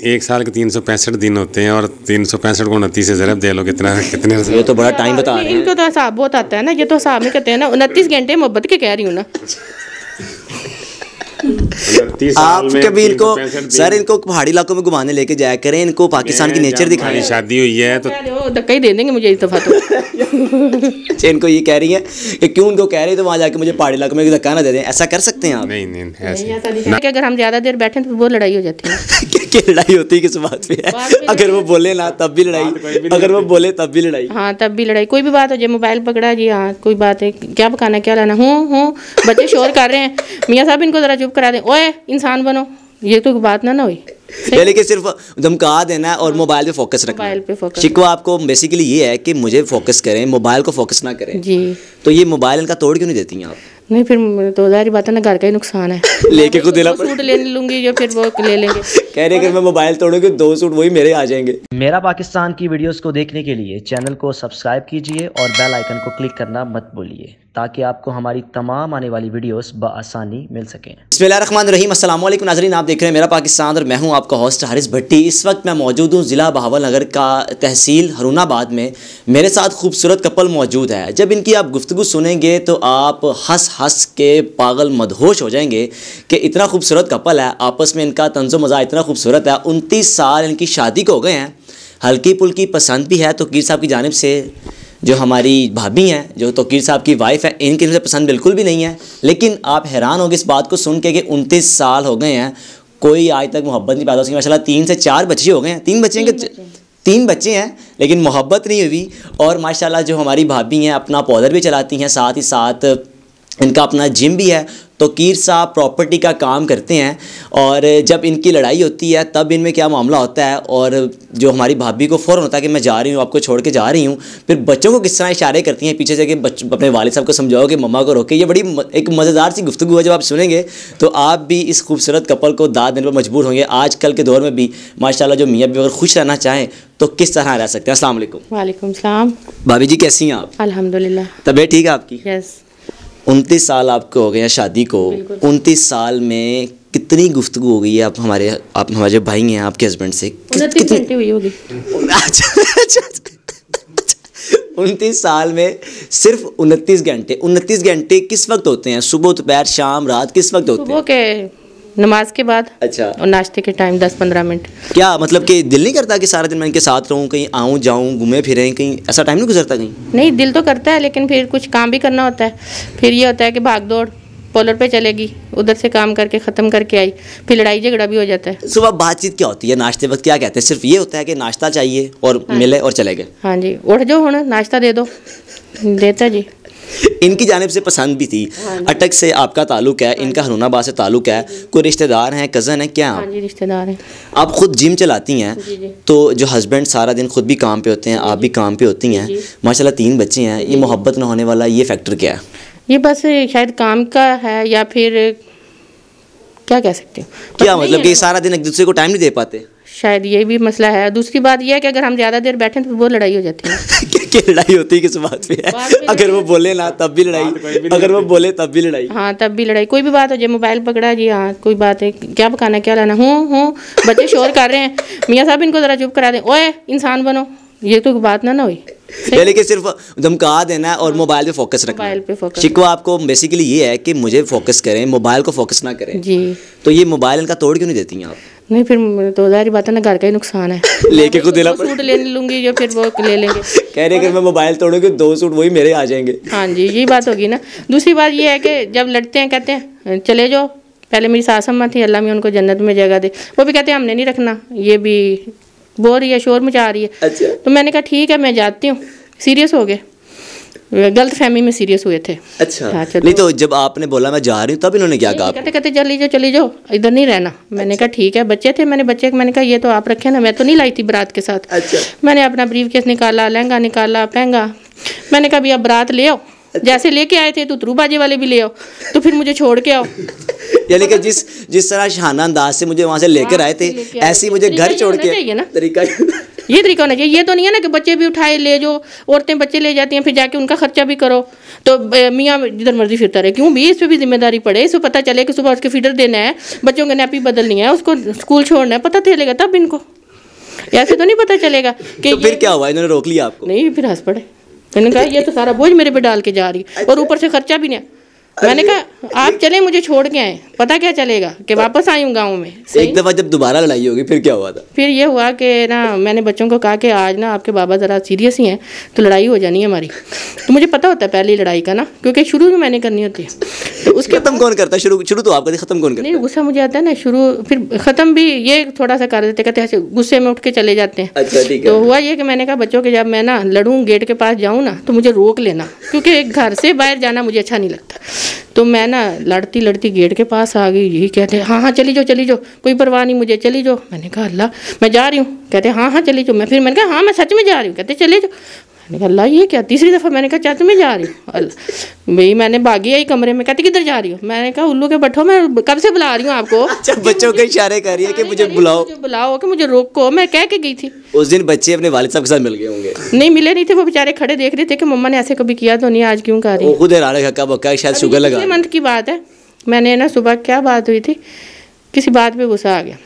एक साल के 365 दिन होते हैं और 365 को 29 से ज़रब दे लो कितना कितने। ये तो बड़ा टाइम बता रहे हैं। इनको तो हिसाब बहुत आता है ना, ये तो हिसाब में कहते हैं ना 29 घंटे मोहब्बत के कह रही हूँ ना। आप कभी इनको सर इनको पहाड़ी इलाकों में घुमाने लेके जाया करें, इनको पाकिस्तान की नेचर दिखाएं। शादी हुई है तो धक्का ही दे देंगे मुझे इस दफा तो। अच्छा इनको ये कह रही है कि क्यों उनको कह रही है तो वहाँ जाके मुझे पहाड़ी इलाकों में धक्का ना दे दें, ऐसा कर सकते हैं आप? नहीं ऐसा कि अगर हम ज़्यादा देर बैठे तो वो लड़ाई हो जाती है। क्या लड़ाई होती है किस बात पे है? अगर वो बोले ना तब भी लड़ाई, अगर वो बोले तब भी लड़ाई। हाँ तब भी लड़ाई, कोई भी बात हो जाए, मोबाइल पकड़ा जी, हाँ कोई बात है, क्या पकाना क्या लाना, हूँ बच्चे शोर कर रहे हैं, मियाँ साहब इनको ज़रा चुप करा दें, ओए इंसान बनो, ये तो बात ना हुई। लेकिन सिर्फ धमका देना है और मोबाइल पे फोकस रखना है। मोबाइल पे फोकस। शिकवा आपको बेसिकली ये है कि मुझे फोकस करें, मोबाइल को फोकस ना करें जी। तो ये मोबाइल इनका तोड़ क्यों नहीं देती हैं आप? नहीं फिर तो ज़ाहिर बात है ना, घर का ही नुकसान है। लेके को देना सूट ले लूँगी जो फिर वो ले लेंगे। कह रहे अगर मैं मोबाइल तोड़ूंगी 2 सूट वही मेरे आ जाएंगे। मेरा पाकिस्तान की वीडियोस को देखने के लिए चैनल को सब्सक्राइब कीजिए और बेल आइकन को क्लिक करना मत भूलिए ताकि आपको हमारी तमाम आने वाली वीडियोस बआसानी मिल सकें। बिस्मिल्लाहिर्रहमानिर्रहीम, अस्सलाम वालेकुम नाज़रीन, आप देख रहे हैं मेरा पाकिस्तान और मैं हूं आपका होस्ट हारिस भट्टी। इस वक्त मैं मौजूद हूं ज़िला बहावल नगर का तहसील हरुणाबाद में। मेरे साथ खूबसूरत कपल मौजूद है। जब इनकी आप गुफ्तगू सुनेंगे तो आप हंस हंस के पागल मदहोश हो जाएंगे कि इतना खूबसूरत कपल है, आपस में इनका तंज़ो मज़ा इतना खूबसूरत है। 29 साल इनकी शादी को हो गए हैं। हल्की पुल्की पसंद भी है तौकीर साहब की जानिब से। जो हमारी भाभी हैं, जो तौकीर साहब की वाइफ है, इनकी तरफ से पसंद बिल्कुल भी नहीं है। लेकिन आप हैरान होंगे इस बात को सुन के कि 29 साल हो गए हैं, कोई आज तक मोहब्बत नहीं पैदा हो सकी। माशाल्लाह 3 से 4 बच्चे हो गए हैं। 3 बच्चे हैं, 3 बच्चे हैं लेकिन मोहब्बत नहीं हुई। और माशाल्लाह जो हमारी भाभी हैं अपना पौधर भी चलाती हैं, साथ ही साथ इनका अपना जिम भी है। तौकीर साहब प्रॉपर्टी का काम करते हैं और जब इनकी लड़ाई होती है तब इनमें क्या मामला होता है और जो हमारी भाभी को फ़ौरन होता है कि मैं जा रही हूँ, आपको छोड़ के जा रही हूँ। फिर बच्चों को किस तरह इशारे करती हैं पीछे से कि अपने वालिद साहब को समझाओ कि मम्मा को रोके। ये बड़ी एक मज़ेदार सी गुफ्तगू है, जब आप सुनेंगे तो आप भी इस खूबसूरत कपल को दाद देने पर मजबूर होंगे। आजकल के दौर में भी माशाल्लाह जो मियाँ बीवी अगर खुश रहना चाहें तो किस तरह रह सकते हैं। अस्सलाम वालेकुम। वालेकुम सलाम। भाभी जी कैसी हैं आप? अल्हम्दुलिल्लाह। तबीयत ठीक है आपकी? यस। 29 साल आपको हो गए हैं शादी को। 29 साल में कितनी गुफ्तगू हो गई है आप हमारे जो भाई हैं आपके हस्बैंड से? 29 घंटे हुई होगी। 29 साल में सिर्फ 29 घंटे। 29 घंटे किस वक्त होते हैं? सुबह, दोपहर, शाम, रात, किस वक्त होते हैं? सुबह के नमाज के बाद। अच्छा। और नाश्ते के टाइम 10-15 मिनट। क्या मतलब कि दिल नहीं करता कि सारा दिन मैं इनके साथ रहूं, कहीं आऊं जाऊं, घूमे फिरें, कहीं ऐसा टाइम नहीं गुजरता कहीं? नहीं, दिल तो करता है लेकिन फिर कुछ काम भी करना होता है। फिर ये होता है कि भाग दौड़ पोलर पे चलेगी, उधर से काम करके ख़त्म करके आई, फिर लड़ाई झगड़ा भी हो जाता है। सुबह बातचीत क्या होती है? नाश्ते वक्त क्या कहते हैं? सिर्फ ये होता है कि नाश्ता चाहिए और मिले और चले गए? हाँ जी, उठ जाओ होना नाश्ता दे दो, देता जी। इनकी जानिब से पसंद भी थी। अटक से आपका ताल्लुक है, इनका हरुणाबाद से ताल्लुक है। कोई रिश्तेदार हैं, कज़न है क्या? हाँ जी, रिश्तेदार हैं। आप खुद जिम चलाती हैं तो जो हस्बैंड सारा दिन खुद भी काम पे होते हैं, आप भी काम पे होती हैं, माशाल्लाह 3 बच्चे हैं, ये मोहब्बत ना होने वाला ये फैक्टर क्या है? ये बस शायद काम का है या फिर क्या कह सकते हो? क्या मतलब कि सारा दिन एक दूसरे को टाइम नहीं दे पाते? शायद ये भी मसला है। दूसरी बात यह है कि अगर हम ज़्यादा देर बैठे तो वो लड़ाई हो जाती है। क्या लड़ाई होती है किस बात पे है? अगर वो बोले ना तब भी लड़ाई, अगर वो बोले तब भी लड़ाई। हाँ तब भी लड़ाई, कोई भी बात हो जाए, मोबाइल पकड़ा जी, हाँ कोई बात है, क्या पकाना क्या लाना, हूँ बच्चे शोर कर रहे हैं, मियाँ साहब इनको ज़रा चुप करा दें, ओए इंसान बनो, ये तो बात ना हुई। लेकिन सिर्फ धमका देना है और मोबाइल पे फोकस रखना है। मोबाइल पे फोकस। शिकवा आपको बेसिकली ये है कि मुझे फोकस करें, मोबाइल को फोकस ना करें। जी। तो ये मोबाइल इनका तोड़ क्यों नहीं देती हैं आप? नहीं फिर तो ज़ाहिर बात है ना, घर का ही नुकसान है। लेके को देना सूट ले लूँगी जो फिर वो ले लेंगे। कह रहे अगर मैं मोबाइल तोड़ूंगी 2 सूट वही मेरे आ जाएंगे। हाँ जी, यही बात होगी ना। दूसरी बात ये है कि जब लड़ते हैं कहते हैं चले जाओ। पहले मेरी सास अम्मा थी, अल्लाह में उनको जन्नत में जगह दे, वो भी कहते हैं हमने नहीं रखना, ये भी बोल रही है, शोर मचा रही है। अच्छा। तो मैंने कहा ठीक है मैं जाती हूँ। सीरियस हो गए, गलत फहमी में सीरियस हुए थे। अच्छा। हाँ, नहीं तो जब आपने बोला मैं जा रही हूँ तब इन्होंने क्या कहा? कहते कहते चली जाओ इधर नहीं रहना। मैंने कहा ठीक है, बच्चे थे, मैंने कहा ये तो आप रखे ना, मैं तो नहीं लाई थी बारात के साथ। अच्छा। मैंने मैंने अपना ब्रीफ केस निकाला, लहंगा निकाला, पहंगा, मैंने कहा भैया बारात ले आओ। जैसे लेके आए थे तो तुरूबाजी वाले भी ले आओ, तो फिर मुझे छोड़ के आओ। यानी कि जिस तरह शाहाना अंदाज से मुझे वहाँ से लेकर आए थे, ऐसे ही मुझे घर छोड़ के चाहिए ना तरीका। ये तरीका होना चाहिए। ये तो नहीं है ना कि बच्चे भी उठाए ले जो, औरतें बच्चे ले जाती हैं फिर जाके उनका खर्चा भी करो, तो मियाँ जिधर मर्जी फिरता रहे। क्यों भी इस पर भी जिम्मेदारी पड़े, इसको पता चले कि सुबह उसके फीडर देना है, बच्चों के नैपी बदलनी है, उसको स्कूल छोड़ना है, पता चलेगा तब इनको, ऐसे तो नहीं पता चलेगा कि। तो फिर क्या हुआ, इन्होंने रोक लिया आपको? नहीं, फिर हंस पड़े। मैंने कहा ये तो सारा बोझ मेरे पे डाल के जा रही है और ऊपर से खर्चा भी नहीं। मैंने कहा आप चले मुझे छोड़ के आए, पता क्या चलेगा कि वापस आई हूँ गाँव में। एक दफ़ा जब दोबारा लड़ाई होगी फिर क्या हुआ था? फिर ये हुआ कि ना मैंने बच्चों को कहा कि आज ना आपके बाबा ज़रा सीरियस ही हैं तो लड़ाई हो जानी है हमारी। तो मुझे पता होता है पहली लड़ाई का ना, क्योंकि शुरू में मैंने करनी होती है। तो उसके खत्म कौन करता है? शुरू तो आपका, खत्म कौन करता है? नहीं, गुस्सा मुझे आता है ना शुरू, फिर ख़त्म भी ये थोड़ा सा कर देते, कहते हैं गुस्से में उठ के चले जाते हैं। अच्छा ठीक है। तो हुआ ये कि मैंने कहा बच्चों के जब मैं ना लड़ूँ गेट के पास जाऊँ ना तो मुझे रोक लेना, क्योंकि घर से बाहर जाना मुझे अच्छा नहीं लगता। तो मैं ना लड़ती लड़ती गेट के पास आ गई। यही कहते हैं हाँ हाँ चली जाओ, कोई परवाह नहीं मुझे, चली जाओ। मैंने कहा अल्लाह मैं जा रही हूँ। कहते हाँ हाँ चली जाओ। मैंने कहा हाँ मैं सच में जा रही हूँ। कहते चले जाओ। मैंने कहा अल्लाह ये क्या, तीसरी दफ़ा मैंने कहा सच में जा रही हूँ। अल्लाह भाई मैंने भागी आई कमरे में। कहती किधर जा रही हो? मैंने कहा उल्लू के बट्ठो मैं कब से बुला रही हूँ आपको। अच्छा, बच्चों के इशारे कर रही है कि मुझे बुलाओ कि मुझे रोको। मैं कह के गई थी। उस दिन बच्चे अपने वालिद साहब के साथ मिल गए होंगे? नहीं मिले नहीं थे, वो बेचारे खड़े देख रहे थे कि मम्मा ने ऐसे कभी किया तो नहीं, आज क्यों कर रही है। खुद हैरान है, हक्का बक्का शायद शुगर लगा। मंथ की बात है, मैंने ना सुबह क्या बात हुई थी, किसी बात पे गुस्सा आ गया।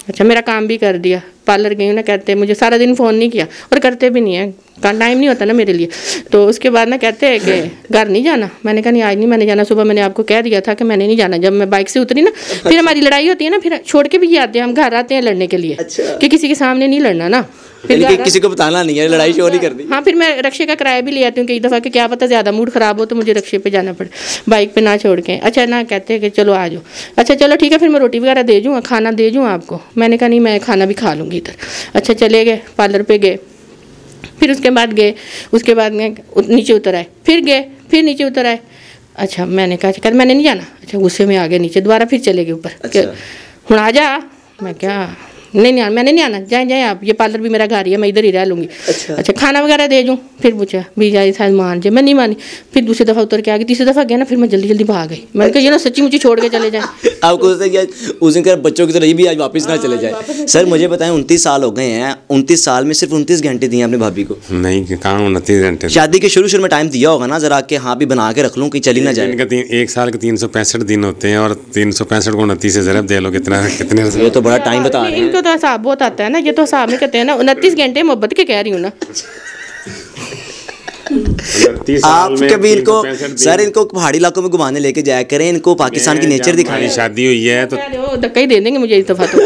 अच्छा मेरा काम भी कर दिया, पार्लर गई हूँ ना, कहते मुझे सारा दिन फ़ोन नहीं किया और करते भी नहीं है, टाइम नहीं होता ना मेरे लिए। तो उसके बाद ना कहते हैं कि घर नहीं जाना। मैंने कहा नहीं आज नहीं मैंने जाना, सुबह मैंने आपको कह दिया था कि मैंने नहीं जाना। जब मैं बाइक से उतरी ना फिर हमारी लड़ाई होती है ना, फिर छोड़ के भी ये आते हैं, हम घर आते हैं लड़ने के लिए। अच्छा। कि किसी के सामने नहीं लड़ना ना, फिर किसी को बताना नहीं है, लड़ाई शो नहीं करनी। हाँ फिर मैं रक्शे का किराया भी ले आती हूँ कई दफ़ा कि क्या पता ज़्यादा मूड ख़राब हो तो मुझे रक्शे पे जाना पड़े, बाइक पे ना छोड़ के। अच्छा ना कहते हैं कि चलो आ जाओ। अच्छा चलो ठीक है, फिर मैं रोटी वगैरह दे दूँ, खाना दे दूँ आपको। मैंने कहा नहीं मैं खाना भी खा लूँगी इधर। अच्छा चले गए, पार्लर पे गए, फिर उसके बाद नीचे उतर आए, फिर नीचे उतर आए। अच्छा मैंने कहा मैंने नहीं जाना। अच्छा गुस्से में आ गए नीचे, दोबारा फिर चले गए ऊपर। हूँ आ जा। मैं क्या नहीं मैंने नहीं आना, जाए आप, ये पार्लर भी मेरा घर ही है, मैं इधर ही रह लूँगी। अच्छा खाना वगैरह दे दूँ। फिर पूछा भी जाए शायद मान जाए, मैं नहीं मानी। फिर दूसरी दफ़ा उतर के आ गई, तीसरी दफ़ा गया ना फिर मैं जल्दी भाग गई। मैंने कहा ये ना सच्ची मुझे छोड़ के चले जाए। आपको उस दिन कर बच्चों की तरह भी आज वापस ना चले जाए। सर मुझे बताएं 29 साल हो गए हैं, 29 साल में सिर्फ 29 घंटे दिए आपने भाभी को? नहीं कहाँ 29 घंटे। शादी के शुरू में टाइम दिया होगा ना जरा कि हाँ भी बना के रख लूँ, कहीं चली ना जाए। इनका 1 साल के 365 दिन होते हैं और 365 को 29 से ज़रा दे लो कितने। ये तो बड़ा टाइम बता रहे हैं। इनको तो हिसाब बहुत आता है ना, ये तो हिसाब में कहते हैं ना 29 घंटे मोहब्बत के कह रही हूँ ना। आप कभी इनको सर इनको पहाड़ी इलाकों में घुमाने लेके जाया करें, इनको पाकिस्तान की नेचर दिखाएं। शादी हुई है तो धक्का ही दे देंगे मुझे इस दफ़ा तो।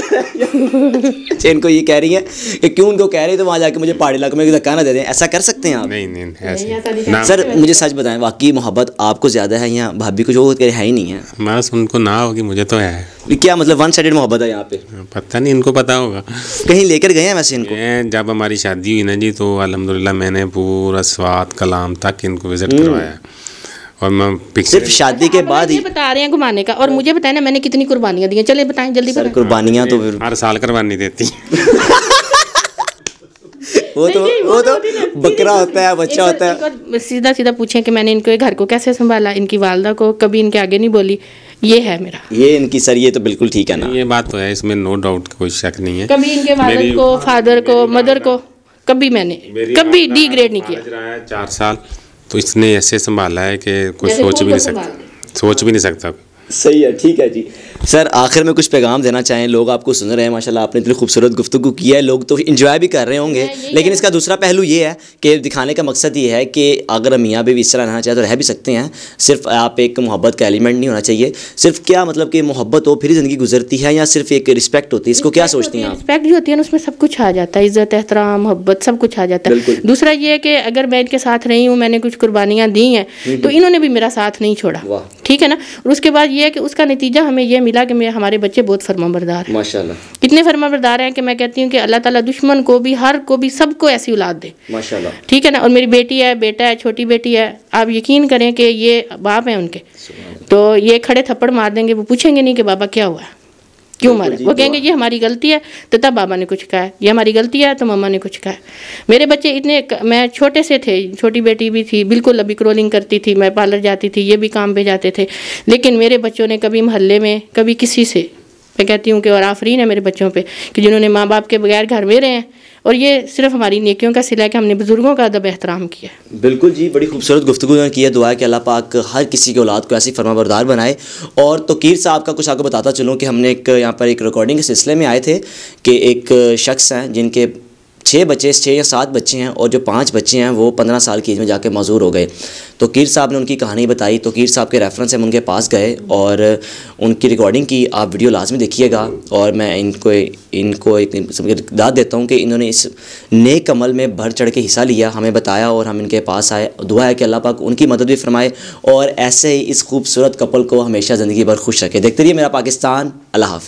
अच्छा इनको ये कह रही है कि क्यों उनको कह रही है तो वहाँ जाके मुझे पहाड़ी इलाकों में धक्का ना दे दें, ऐसा कर सकते हैं आप? नहीं ऐसे। सर मुझे सच बताएं, वाकई मोहब्बत आपको ज़्यादा है या भाभी को? जो है ही नहीं है। बस उनको ना होगी, मुझे तो है। क्या मतलब वन साइडेड मोहब्बत है यहाँ पे? पता नहीं, इनको पता होगा। कहीं लेकर गए हैं वैसे इनको? जब हमारी शादी हुई ना जी तो अल्हम्दुलिल्लाह मैंने पूरा स्वाद कलाम तक इनको विजिट करवाया और मैं सिर्फ शादी के बाद ही बता रहे हैं घुमाने का। और मुझे बताएं ना मैंने कितनी कुर्बानियाँ दी हैं, चले बताएं जल्दी। सर कुर्बानियाँ तो फिर हर साल करवानी देती। वो तो बकरा होता है, बच्चा होता है। सीधा पूछें कि मैंने इनको घर को कैसे संभाला, इनकी वालदा को कभी इनके आगे नहीं बोली, ये है मेरा। ये इनकी सर ये तो बिल्कुल ठीक है ना, ये बात तो है, इसमें नो डाउट कोई शक नहीं है। कभी इनके वालिद को, फादर को, मदर को कभी मैंने कभी डिग्रेड नहीं किया। 4 साल तो इसने ऐसे संभाला है कि कोई सोच भी नहीं सकता। सही है, ठीक है जी। सर आखिर में कुछ पैगाम देना चाहें? लोग आपको सुन रहे हैं, माशाल्लाह आपने इतनी खूबसूरत गुफ्तगू की है, लोग तो एंजॉय भी कर रहे होंगे, लेकिन इसका दूसरा पहलू ये है कि दिखाने का मकसद ये है कि अगर मियाँ बीवी इस तरह रहना चाहे तो रह भी सकते हैं। सिर्फ आप एक मोहब्बत का एलिमेंट नहीं होना चाहिए। सिर्फ क्या मतलब कि मोहब्बत हो फिर ज़िंदगी गुजरती है या सिर्फ एक रिस्पेक्ट होती है? इसको क्या सोचती हैं आप? रिस्पेक्ट जो होती है ना उसमें सब कुछ आ जाता है, इज़्ज़त, एहतराम, मोहब्बत सब कुछ आ जाता है। दूसरा ये है कि अगर मैं इनके साथ रही हूँ, मैंने कुछ कुर्बानियाँ दी हैं तो इन्होंने भी मेरा साथ नहीं छोड़ा, ठीक है ना। और उसके बाद ये है कि उसका नतीजा हमें ये मिला कि हमारे बच्चे बहुत फरमाबरदार हैं माशाल्लाह। कितने फरमाबरदार हैं कि मैं कहती हूँ कि अल्लाह ताला दुश्मन को भी, हर को भी, सबको ऐसी औलाद दे माशाल्लाह, ठीक है ना। और मेरी बेटी है, बेटा है, छोटी बेटी है, आप यकीन करें कि ये बाप हैं उनके, तो ये खड़े थप्पड़ मार देंगे, वो पूछेंगे नहीं कि बाबा क्या हुआ, क्यों मारा, वो कहेंगे ये हमारी गलती है तो तब बाबा ने कुछ कहा है, ये हमारी गलती है तो मम्मा ने कुछ कहा है। मेरे बच्चे इतने, मैं छोटे से थे, छोटी बेटी भी थी, बिल्कुल अभी क्रॉलिंग करती थी, मैं पार्लर जाती थी, ये भी काम पे जाते थे, लेकिन मेरे बच्चों ने कभी मोहल्ले में कभी किसी से, मैं कहती हूँ कि और आफरीन है मेरे बच्चों पे कि जिन्होंने माँ बाप के बगैर घर में रहे हैं और ये सिर्फ हमारी नेकियों का सिला है कि हमने बुज़ुर्गों का अदब एहतराम किया। बिल्कुल जी, बड़ी खूबसूरत गुफ्तगू की है। दुआ है कि अल्लाह पाक हर किसी की औलाद को ऐसी फरमाबरदार बनाए। और तोकीर साहब का कुछ आपको बताता चलूँ कि हमने एक यहाँ पर एक रिकॉर्डिंग के सिलसिले में आए थे कि एक शख्स हैं जिनके 6 या 7 बच्चे हैं और जो 5 बच्चे हैं वो 15 साल की एज में जाके मौजूर हो गए। तो कीर साहब ने उनकी कहानी बताई, तो कीर साहब के रेफरेंस हम उनके पास गए और उनकी रिकॉर्डिंग की। आप वीडियो लाजमी देखिएगा। और मैं इनको एक दाद देता हूँ कि इन्होंने इस नेक अमल में बढ़ चढ़ के हिस्सा लिया, हमें बताया और हम इनके पास आए। दुआ है कि अल्लाह पाक उनकी मदद भी फरमाए और ऐसे ही इस खूबसूरत कपल को हमेशा ज़िंदगी भर खुश रखे। देखते रहिए मेरा पाकिस्तान। अल्लाह हाफ़िज़।